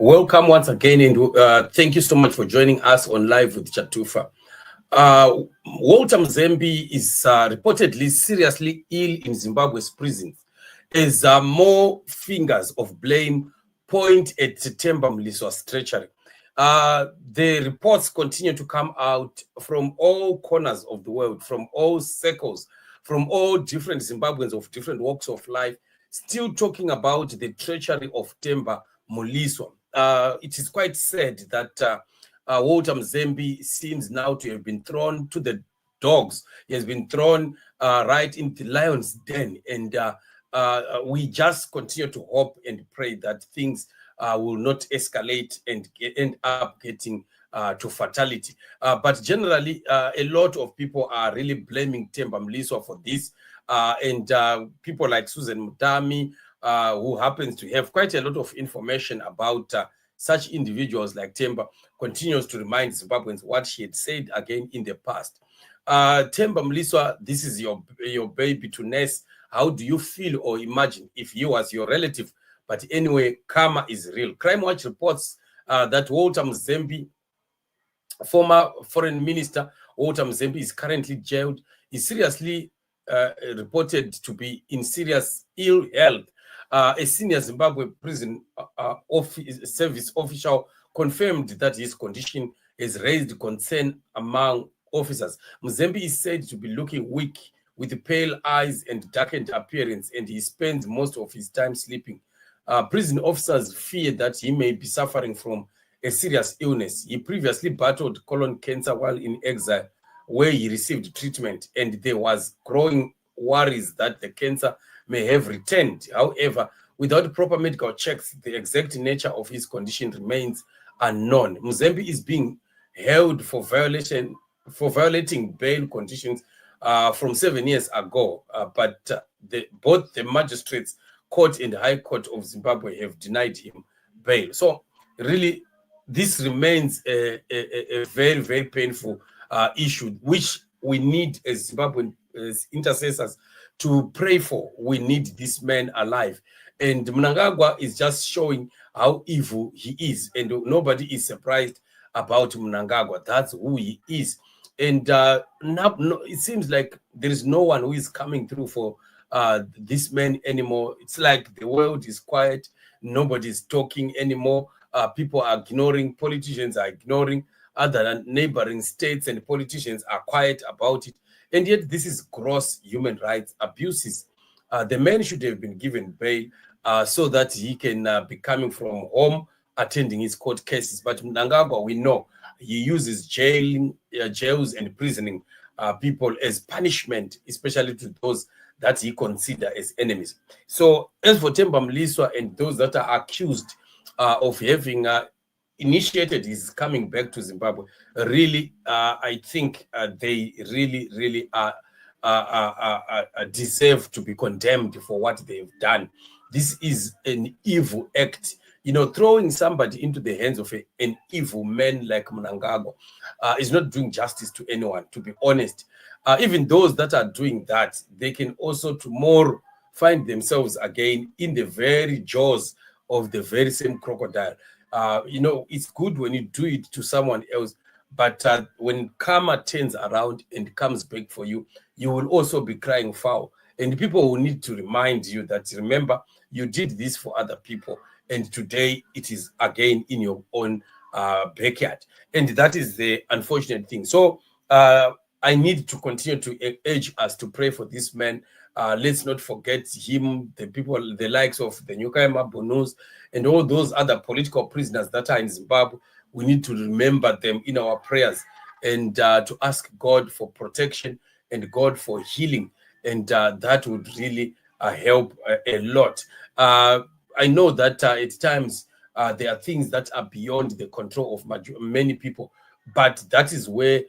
Welcome once again, and thank you so much for joining us on Live with Chatufa. Walter Mzembi is reportedly seriously ill in Zimbabwe's prisons as more fingers of blame point at Themba Mliswa's treachery. The reports continue to come out from all corners of the world, from all circles, from all different Zimbabweans of different walks of life, still talking about the treachery of Themba Mliswa. It is quite sad that Walter Mzembi seems now to have been thrown to the dogs. He has been thrown right into the lion's den, and we just continue to hope and pray that things will not escalate and end up getting to fatality. But generally, a lot of people are really blaming Themba Mliswa for this, and people like Susan Mutami, who happens to have quite a lot of information about such individuals like Themba, continues to remind Zimbabweans what she had said again in the past. Themba Mliswa, this is your baby to nurse. How do you feel or imagine if he was your relative? But anyway, karma is real. Crime Watch reports that Walter Mzembi, former foreign minister Walter Mzembi, is currently jailed. He's seriously reported to be in serious ill health. A senior Zimbabwe prison service official confirmed that his condition has raised concern among officers. Mzembi is said to be looking weak with pale eyes and darkened appearance, and he spends most of his time sleeping. Prison officers fear that he may be suffering from a serious illness. He previously battled colon cancer while in exile, where he received treatment, and there was growing worries that the cancer may have returned. However, without proper medical checks, the exact nature of his condition remains unknown. Mzembi is being held for violating bail conditions from 7 years ago, but both the magistrates court and the High Court of Zimbabwe have denied him bail. So really, this remains a very, very painful issue, which we need as Zimbabwean as intercessors to pray for. We need this man alive. And Mnangagwa is just showing how evil he is. And nobody is surprised about Mnangagwa. That's who he is. And it seems like there is no one who is coming through for this man anymore. It's like the world is quiet. Nobody is talking anymore. People are ignoring. Politicians are ignoring. Other neighboring states and politicians are quiet about it. And yet this is gross human rights abuses. The man should have been given bail so that he can be coming from home, attending his court cases. But Mnangagwa, we know, he uses jails and imprisoning people as punishment, especially to those that he considers as enemies. So as for Themba Mliswa and those that are accused of having initiated his coming back to Zimbabwe, really, I think they really deserve to be condemned for what they've done. This is an evil act. You know, throwing somebody into the hands of an evil man like Mnangagwa is not doing justice to anyone, to be honest. Even those that are doing that, they can also tomorrow find themselves again in the very jaws of the very same crocodile. You know, it's good when you do it to someone else, but when karma turns around and comes back for you, you will also be crying foul. And people will need to remind you that, remember, you did this for other people, and today it is again in your own backyard. And that is the unfortunate thing. So I need to continue to urge us to pray for this man. Let's not forget him, the people, the likes of the Nyukaima Bonus, and all those other political prisoners that are in Zimbabwe. We need to remember them in our prayers and to ask God for protection and God for healing. And that would really help a lot. I know that at times there are things that are beyond the control of many people, but that is where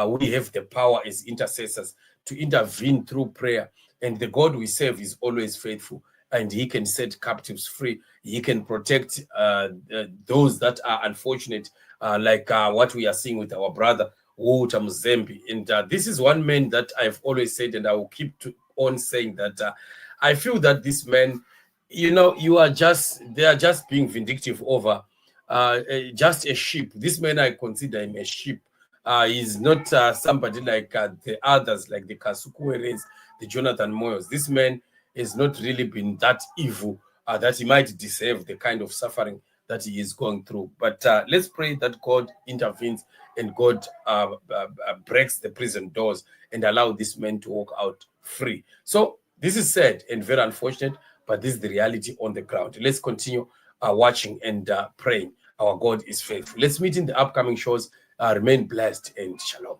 we have the power as intercessors to intervene through prayer. And the God we serve is always faithful, and he can set captives free. he can protect those that are unfortunate, like what we are seeing with our brother Walter Mzembi. And this is one man that I've always said, and I will keep on saying that I feel that this man, they are just being vindictive over just a sheep. This man, I consider him a sheep. He's not somebody like the others, like the Kasukuweres, the Jonathan Moyos. This man has not really been that evil that he might deserve the kind of suffering that he is going through. But let's pray that God intervenes and God breaks the prison doors and allow this man to walk out free. So this is sad and very unfortunate, but this is the reality on the ground. Let's continue watching and praying. Our God is faithful. Let's meet in the upcoming shows. Remain blessed and shalom.